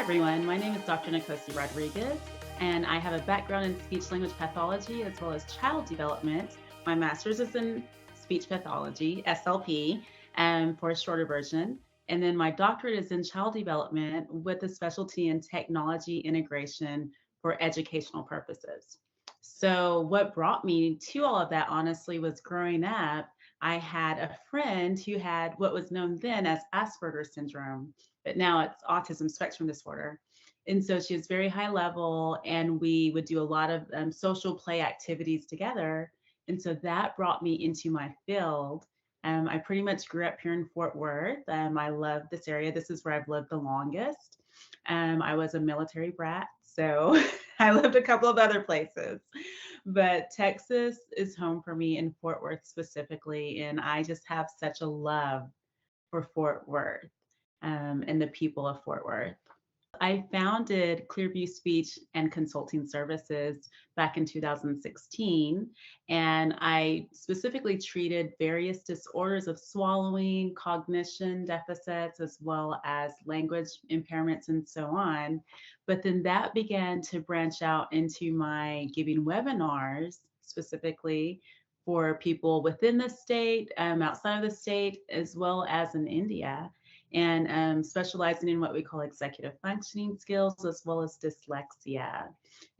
everyone. My name is Dr. Nikosi Rodrigues, and I have a background in speech language pathology as well as child development. My master's is in speech pathology, SLP, for a shorter version. And then my doctorate is in child development with a specialty in technology integration for educational purposes. So, what brought me to all of that, honestly, was growing up. I had a friend who had what was known then as Asperger's syndrome, but now it's autism spectrum disorder. And so she was very high level, and we would do a lot of social play activities together. And so that brought me into my field. I pretty much grew up here in Fort Worth. I love this area. This is where I've lived the longest. I was a military brat, so I lived a couple of other places. But Texas is home for me in Fort Worth specifically. And I just have such a love for Fort Worth and the people of Fort Worth. I founded Clearview Speech and Consulting Services back in 2016, and I specifically treated various disorders of swallowing, cognition deficits, as well as language impairments and so on. But then that began to branch out into my giving webinars specifically for people within the state, outside of the state, as well as in India, and specializing in what we call executive functioning skills as well as dyslexia.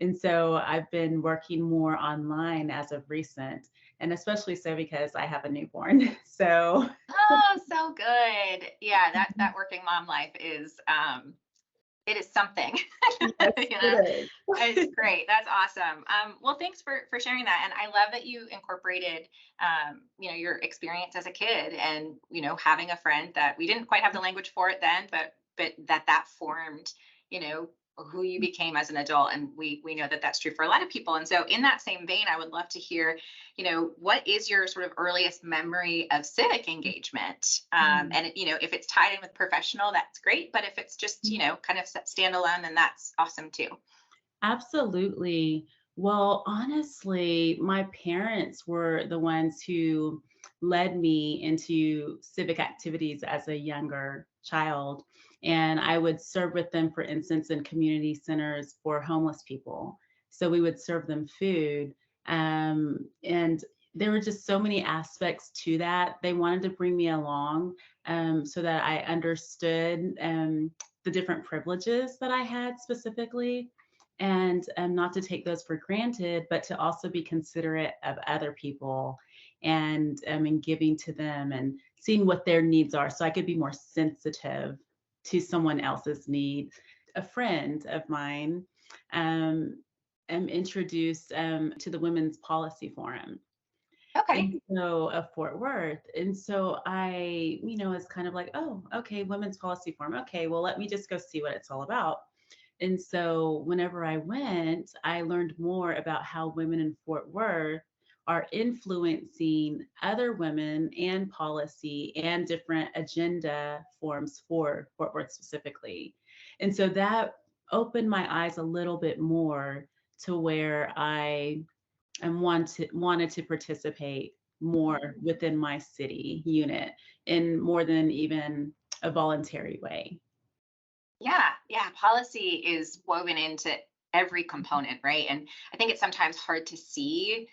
And so I've been working more online as of recent, and especially so because I have a newborn. So Oh, so good. Yeah, that working mom life is it is something. yes, You know, it is. it's great. That's awesome. Well, thanks for sharing that. And I love that you incorporated your experience as a kid and having a friend that we didn't quite have the language for it then, but that formed, you know, who you became as an adult. And we know that that's true for a lot of people. And so in that same vein, I would love to hear, what is your sort of earliest memory of civic engagement? And if it's tied in with professional, that's great. But if it's just, kind of standalone, then that's awesome too. Absolutely. Well, honestly, my parents were the ones who led me into civic activities as a younger child. And I would serve with them, for instance, in community centers for homeless people. So we would serve them food. And there were just so many aspects to that. They wanted to bring me along so that I understood the different privileges that I had specifically, and not to take those for granted, but to also be considerate of other people and giving to them and seeing what their needs are so I could be more sensitive to someone else's need. A friend of mine introduced to the Women's Policy Forum. Okay. And so of Fort Worth. And so I, was kind of like, oh, okay, Women's Policy Forum. Okay, well, let me just go see what it's all about. And so whenever I went, I learned more about how women in Fort Worth are influencing other women and policy and different agenda forms for Fort Worth specifically. And so that opened my eyes a little bit more to where I wanted to participate more within my city unit in more than even a voluntary way. Yeah. Policy is woven into every component, right? And I think it's sometimes hard to see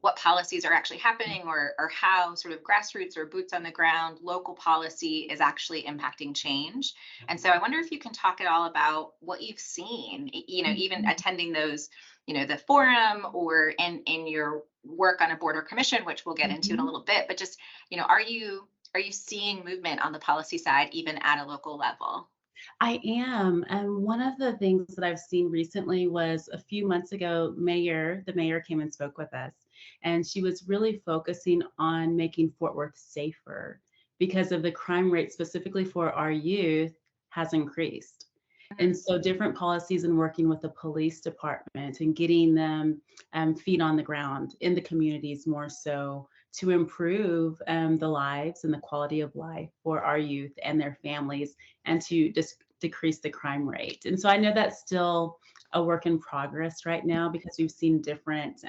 what policies are actually happening or how sort of grassroots or boots on the ground local policy is actually impacting change. And so I wonder if you can talk at all about what you've seen, even attending those, the forum or in your work on a board or commission, which we'll get into in a Mhm. little bit, but just, are you seeing movement on the policy side, even at a local level? I am. And one of the things that I've seen recently was a few months ago, the mayor came and spoke with us, and she was really focusing on making Fort Worth safer because of the crime rate specifically for our youth has increased. And so different policies and working with the police department and getting them feet on the ground in the communities more so to improve the lives and the quality of life for our youth and their families and to decrease the crime rate. And so I know that's still a work in progress right now because we've seen different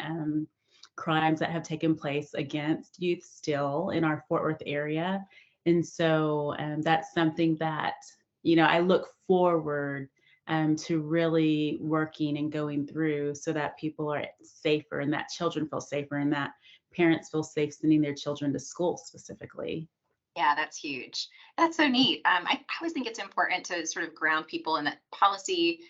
crimes that have taken place against youth still in our Fort Worth area. And so that's something that, I look forward to really working and going through so that people are safer and that children feel safer and that parents feel safe sending their children to school specifically. Yeah, that's huge. That's so neat. I always think it's important to sort of ground people in that policy.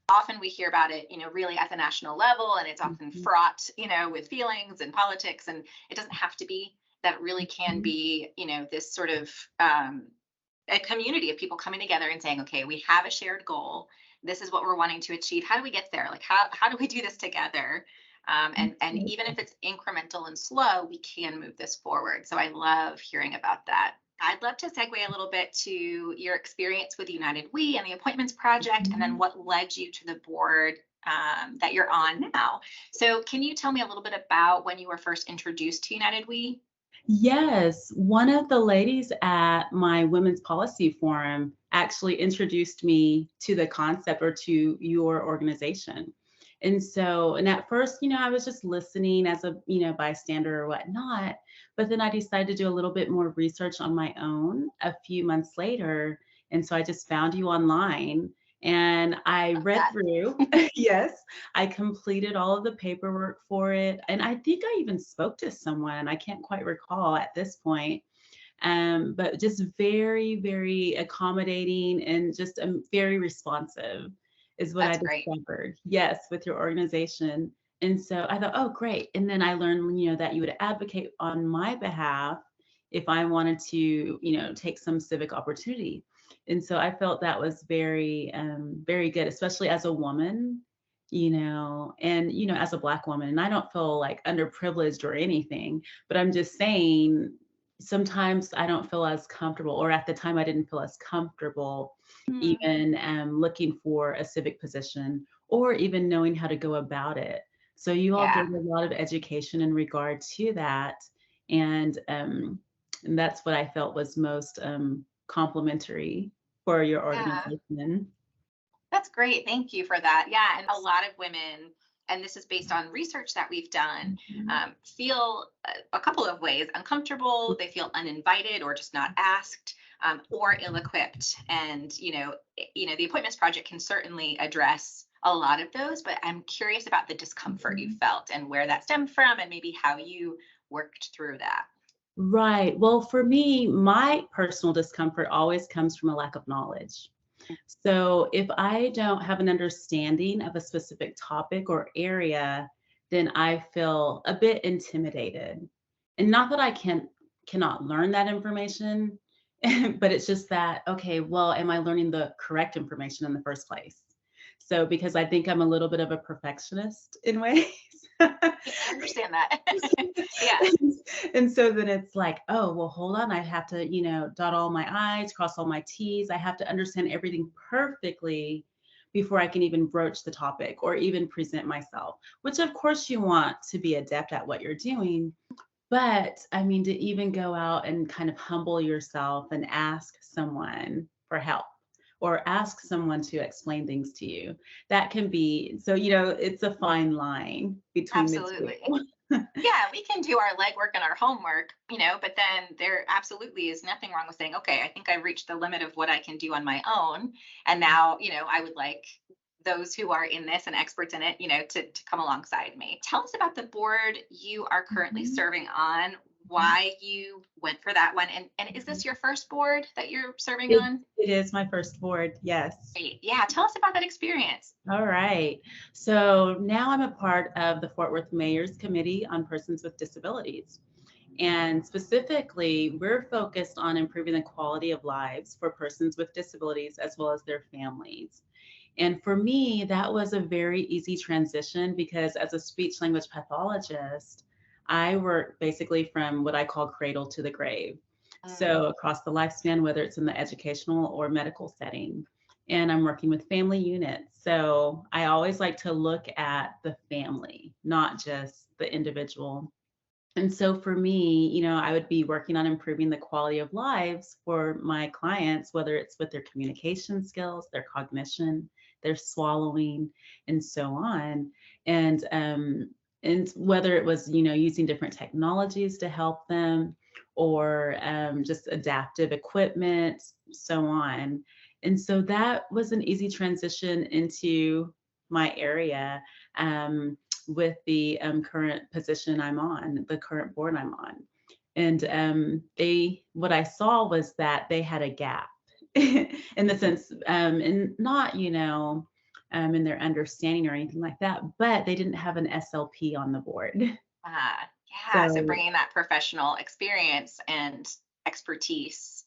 Often we hear about it, really at the national level, and it's often Mhm, fraught, with feelings and politics, and it doesn't have to be. That really can mhm, be, this sort of a community of people coming together and saying, okay, we have a shared goal. This is what we're wanting to achieve. How do we get there? Like, how do we do this together? And even if absolutely. it's incremental and slow, we can move this forward. So I love hearing about that. I'd love to segue a little bit to your experience with United We and the Appointments Project, and then Mhm. what led you to the board that you're on now. So, can you tell me a little bit about when you were first introduced to United We? Yes, one of the ladies at my women's policy forum actually introduced me to the concept or to your organization. And at first, I was just listening as a, bystander or whatnot. But then I decided to do a little bit more research on my own a few months later. And so I just found you online and I Love read that. through. Yes, I completed all of the paperwork for it, and I think I even spoke to someone, I can't quite recall at this point, but just very, very accommodating and just, very responsive is what I That's great. discovered. Yes, with your organization, and so I thought, "Oh, great," and then I learned, that you would advocate on my behalf if I wanted to, take some civic opportunity, and so I felt that was very, very good, especially as a woman, and, as a Black woman, and I don't feel like underprivileged or anything, but I'm just saying sometimes I don't feel as comfortable, or at the time I didn't feel as comfortable Hmm. even looking for a civic position or even knowing how to go about it. So you all Yeah. gave a lot of education in regard to that. And that's what I felt was most complimentary for your Yeah. organization. That's great. Thank you for that. Yeah. And a lot of women, and this is based on research that we've done, Mhm. feel a couple of ways uncomfortable, they feel uninvited or just not asked. Or ill-equipped, and the Appointments Project can certainly address a lot of those. But I'm curious about the discomfort you Mhm. felt and where that stemmed from, and maybe how you worked through that. Right. Well, for me, my personal discomfort always comes from a lack of knowledge. So if I don't have an understanding of a specific topic or area, then I feel a bit intimidated. And not that I cannot learn that information, but it's just that, okay, well, am I learning the correct information in the first place? So because I think I'm a little bit of a perfectionist in ways. Yeah, I understand that. Yeah. And so then it's like, oh, well, hold on. I have to, dot all my I's, cross all my T's. I have to understand everything perfectly before I can even broach the topic or even present myself, which of course you want to be adept at what you're doing. But I mean, to even go out and kind of humble yourself and ask someone for help or ask someone to explain things to you, that can be so, it's a fine line between the Absolutely. two. Yeah, we can do our legwork and our homework, but then there absolutely is nothing wrong with saying, okay, I think I've reached the limit of what I can do on my own. And now, I would like those who are in this and experts in it, to come alongside me. Tell us about the board you are currently Mhm. serving on, why you went for that one. And is this your first board that you're serving It on? it is my first board, yes. Great. Yeah, tell us about that experience. All right. So now I'm a part of the Fort Worth Mayor's Committee on Persons with Disabilities. And specifically, we're focused on improving the quality of lives for persons with disabilities as well as their families. And for me, that was a very easy transition because as a speech language pathologist, I work basically from what I call cradle to the grave. Mm, So across the lifespan, whether it's in the educational or medical setting. And I'm working with family units. So I always like to look at the family, not just the individual. And so for me, I would be working on improving the quality of lives for my clients, whether it's with their communication skills, their cognition, their swallowing, and so on. And whether it was, using different technologies to help them or just adaptive equipment, so on. And so that was an easy transition into my area, um, with the current position I'm on, the current board I'm on. And what I saw was that they had a gap in the sense, and not, in their understanding or anything like that, but they didn't have an SLP on the board. Yeah. So So, bringing that professional experience and expertise,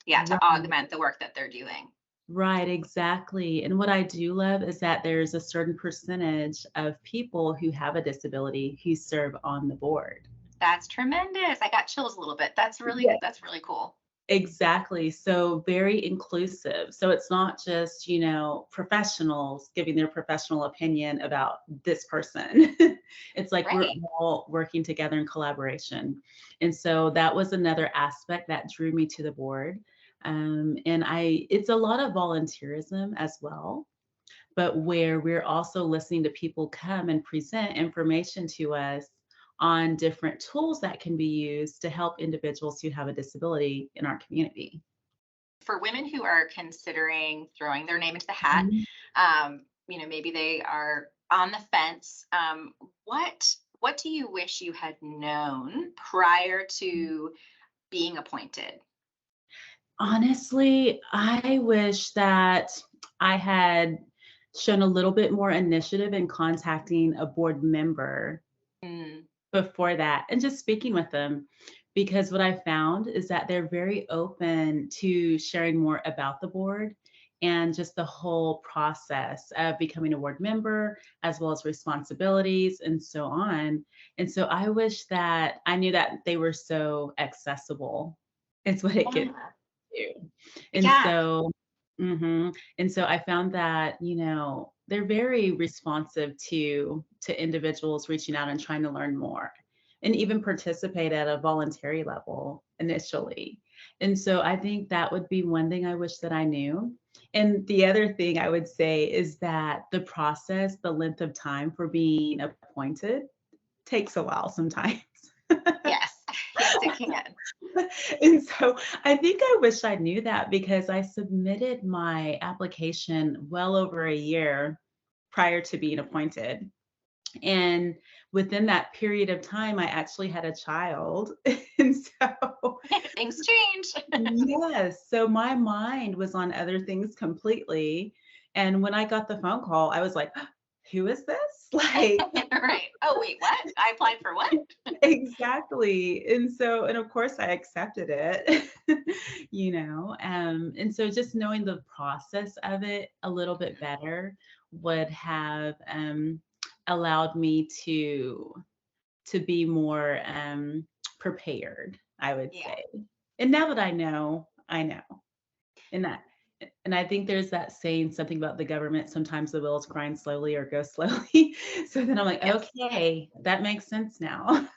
yeah, to right, augment the work that they're doing. right, exactly. And what I do love is that there's a certain percentage of people who have a disability who serve on the board. That's tremendous. I got chills a little bit. That's really cool. Exactly. So very inclusive. So it's not just, professionals giving their professional opinion about this person. It's like we're Right. all working together in collaboration. And so that was another aspect that drew me to the board. It's a lot of volunteerism as well, but where we're also listening to people come and present information to us on different tools that can be used to help individuals who have a disability in our community. For women who are considering throwing their name into the hat, Mhm. maybe they are on the fence. What do you wish you had known prior to being appointed? Honestly, I wish that I had shown a little bit more initiative in contacting a board member Mm, before that and just speaking with them, because what I found is that they're very open to sharing more about the board and just the whole process of becoming a board member, as well as responsibilities and so on. And so I wish that I knew that they were so accessible. It's what it gets yeah, to. And yeah, so and so I found that, they're very responsive to individuals reaching out and trying to learn more and even participate at a voluntary level initially. And so I think that would be one thing I wish that I knew. And the other thing I would say is that the process, the length of time for being appointed takes a while sometimes. yes, yes, it can. And so I think I wish I knew that because I submitted my application well over a year prior to being appointed. And within that period of time, I actually had a child. And so, Things change. yes, so my mind was on other things completely. And when I got the phone call, I was like, who is this? Like, Right. Oh, wait, what? I applied for what? exactly. And of course I accepted it, and so just knowing the process of it a little bit better would have allowed me to be more prepared, I would Yeah. say. And now that I know. And that and I think there's that saying something about the government, sometimes the wheels grind slowly or go slowly. So then I'm like, Yes. okay, that makes sense now.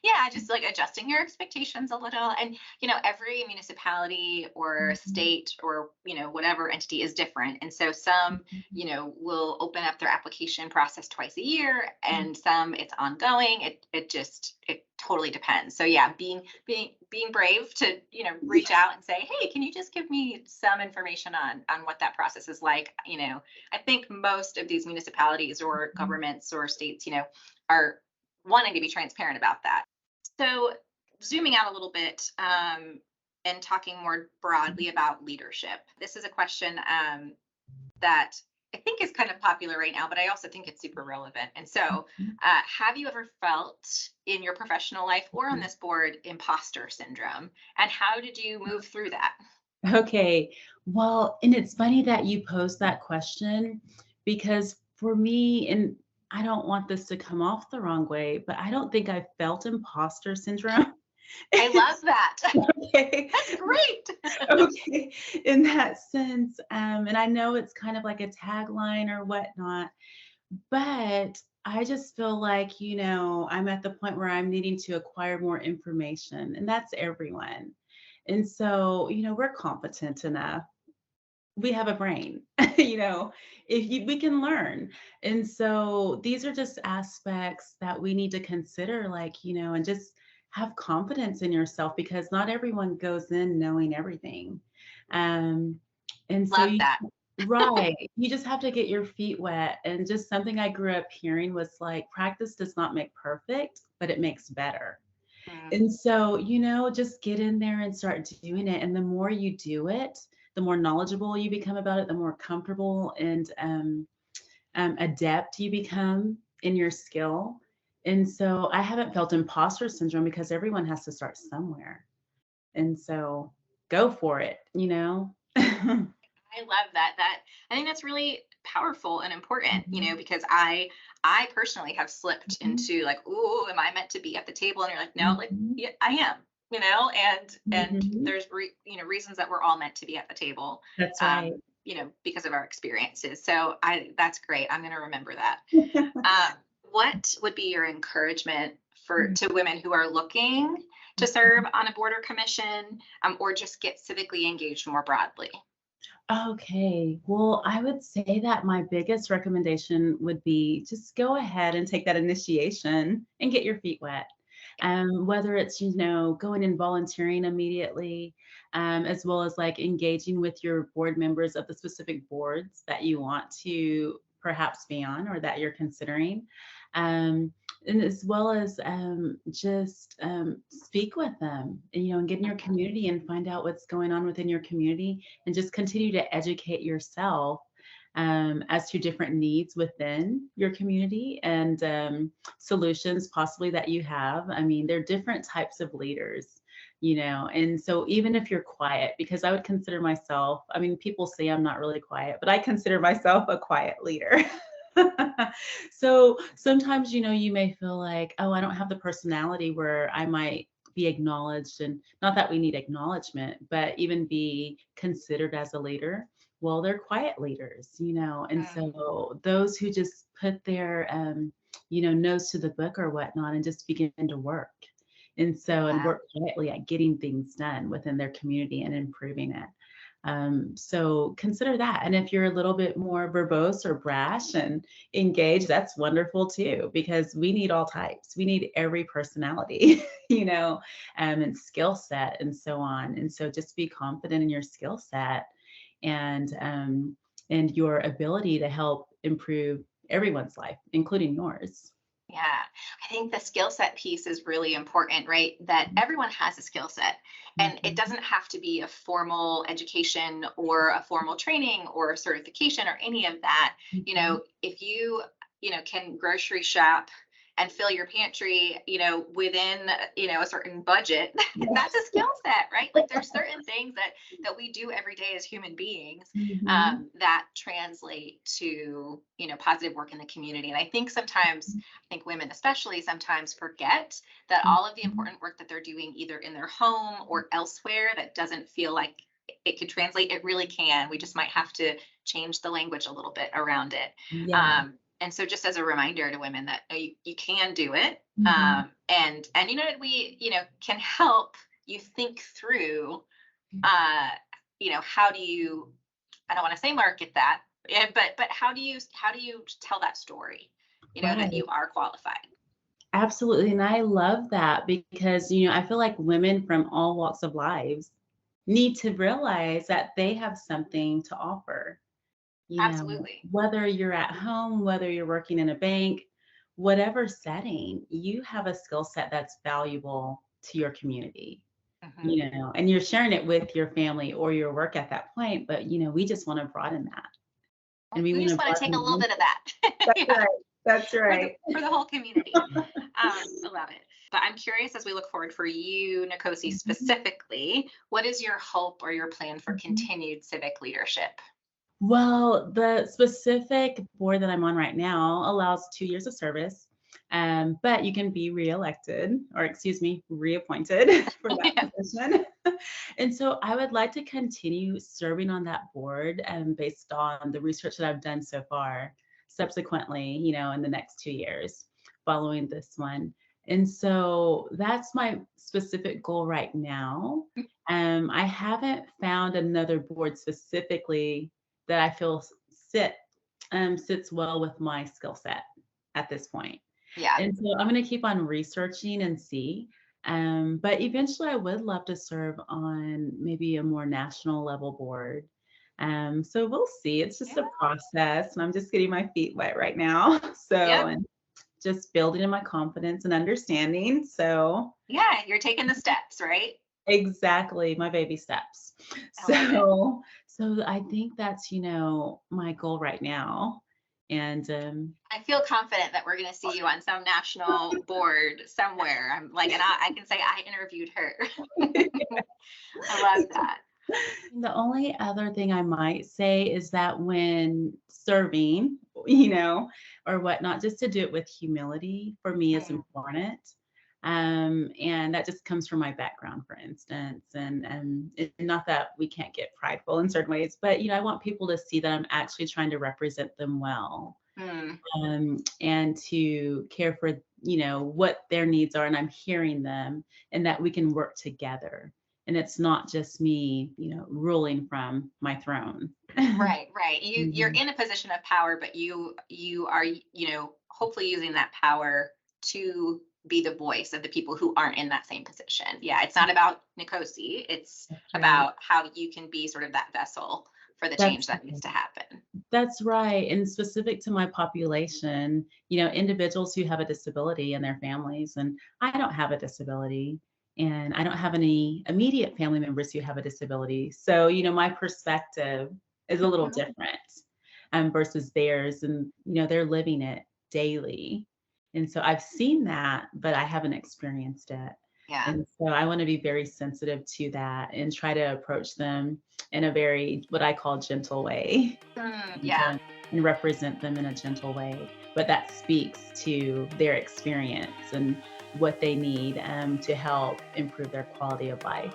Yeah, just like adjusting your expectations a little. And, every municipality or Mhm. state or, whatever entity is different. And so some, will open up their application process twice a year Mhm. and some it's ongoing. It totally depends. So yeah, being brave to, reach out and say, hey, can you just give me some information on what that process is like? I think most of these municipalities or Mhm. governments or states, are wanting to be transparent about that. So, zooming out a little bit and talking more broadly about leadership, this is a question that I think is kind of popular right now, but I also think it's super relevant. And so, have you ever felt in your professional life or on Mhm. this board imposter syndrome? And how did you move through that? Okay. Well, and it's funny that you posed that question because for me, and I don't want this to come off the wrong way, but I don't think I felt imposter syndrome. I love that. Okay. That's great. Okay. In that sense. And I know it's kind of like a tagline or whatnot, but I just feel like, I'm at the point where I'm needing to acquire more information, and that's everyone. And so, we're competent enough. We have a brain, we can learn. And so these are just aspects that we need to consider, like, and just have confidence in yourself because not everyone goes in knowing everything. Um, And so Love you that. right, you just have to get your feet wet, and just something I grew up hearing was like, "Practice does not make perfect, but it makes better." Mm, And so, just get in there and start doing it, and the more you do it, the more knowledgeable you become about it, the more comfortable and, adept you become in your skill. And so I haven't felt imposter syndrome because everyone has to start somewhere. And so go for it. I love that. I think that's really powerful and important, Mhm, because I personally have slipped mhm, into like, "Ooh, am I meant to be at the table?" And you're like, "No, like, mhm, yeah, I am." And mhm. there's reasons that we're all meant to be at the table, That's right. because of our experiences. So I that's great. I'm going to remember that. Um, what would be your encouragement for to women who are looking to serve on a board or commission, or just get civically engaged more broadly? Okay. Well, I would say that my biggest recommendation would be just go ahead and take that initiation and get your feet wet. Whether it's, going and volunteering immediately, as well as like engaging with your board members of the specific boards that you want to perhaps be on or that you're considering. Um, and as well as just speak with them, and get in your Mhm. community and find out what's going on within your community and just continue to educate yourself as to different needs within your community and solutions possibly that you have. I mean, there are different types of leaders, and so even if you're quiet, because I would consider myself, I mean, people say I'm not really quiet, but I consider myself a quiet leader. So sometimes, you may feel like, oh, I don't have the personality where I might be acknowledged, and not that we need acknowledgement, but even be considered as a leader. Well, they're quiet leaders, and Mm, so those who just put their, nose to the book or whatnot and just begin to work. And yeah. work quietly at getting things done within their community and improving it. So consider that. And if you're a little bit more verbose or brash and engaged, that's wonderful too, because we need all types. We need every personality, and skill set and so on. And so just be confident in your skill set and your ability to help improve everyone's life, including yours. Yeah, I think the skill set piece is really important, right? That everyone has a skill set, and it Mhm. doesn't have to be a formal education or a formal training or certification or any of that. Mhm. If you can grocery shop and fill your pantry, within, a certain budget, that's a skill set, right? Like there's certain things that we do every day as human beings, Mhm. that translate to, positive work in the community. And I think women especially sometimes forget that all of the Mhm. important work that they're doing either in their home or elsewhere that doesn't feel like it could translate, it really can. We just might have to change the language a little bit around it. Yeah. And so just as a reminder to women that you can do it. Mhm. And we, can help you think through, uh, how do you, I don't want to say market that, but how do you tell that story, that Right. you are qualified. Absolutely. And I love that because, I feel like women from all walks of lives need to realize that they have something to offer. Absolutely. Whether you're at home, whether you're working in a bank, whatever setting, you have a skill set that's valuable to your community, Hmm. and you're sharing it with your family or your work at that point. But, we just want to broaden that and we We want to just want to take a little broaden. bit of that. That's Yeah, right. That's for the right. for the whole community. I love it. But I'm curious, as we look forward for you, Nikosi, Mhm, specifically, what is your hope or your plan for mhm. continued civic leadership? Well, the specific board that I'm on right now allows 2 years of service, but you can be reelected, or excuse me, reappointed for that Yeah. position. And so I would like to continue serving on that board based on the research that I've done so far, subsequently, in the next 2 years following this one. And so that's my specific goal right now. I haven't found another board specifically that I feel sits well with my skill set at this point. Yeah. And so I'm going to keep on researching and see. But eventually, I would love to serve on maybe a more national level board. So we'll see. It's just Yeah. a process, and I'm just getting my feet wet right now. So, Yep. and just building in my confidence and understanding. So, Yeah. You're taking the steps, right? exactly, my baby steps. I love it. So I think that's, my goal right now. And I feel confident that we're going to see you on some national board somewhere. I'm like, and I can say I interviewed her. I love that. the only other thing I might say is that when serving, or whatnot, just to do it with humility for me is Mm, important. And that just comes from my background, for instance. And not that we can't get prideful in certain ways, but I want people to see that I'm actually trying to represent them well, mm. and to care for what their needs are, and I'm hearing them, and that we can work together, and it's not just me ruling from my throne. Right, right. You're Mhm. in a position of power, but you are, hopefully using that power to be the voice of the people who aren't in that same position. Yeah, it's not about Nikosi. It's That's right. about how you can be sort of that vessel for the change That's that needs to happen. that's right, and specific to my population, individuals who have a disability and their families, and I don't have a disability, and I don't have any immediate family members who have a disability. So, my perspective is a little Mhm. different, versus theirs, and, they're living it daily. And so I've seen that, but I haven't experienced it. Yeah. And so I want to be very sensitive to that and try to approach them in a very, what I call, gentle way, and, Yeah. and represent them in a gentle way. But that speaks to their experience and what they need, to help improve their quality of life.